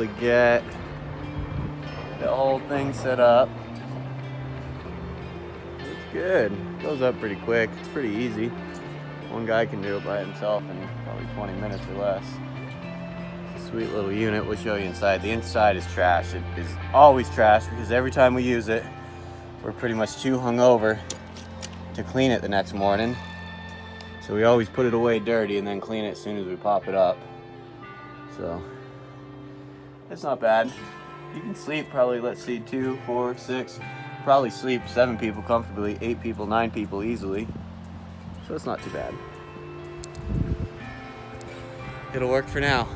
to get the whole thing set up. It's good. Goes up pretty quick. It's pretty easy. One guy can do it by himself in probably 20 minutes or less. It's a sweet little unit. We'll show you inside. The inside is trash. It is always trash because every time we use it, we're pretty much too hungover to clean it the next morning. So we always put it away dirty and then clean it as soon as we pop it up. So it's not bad. You can sleep probably, let's see, 2, 4, 6, probably sleep 7 people comfortably, 8 people, 9 people easily. So it's not too bad. It'll work for now.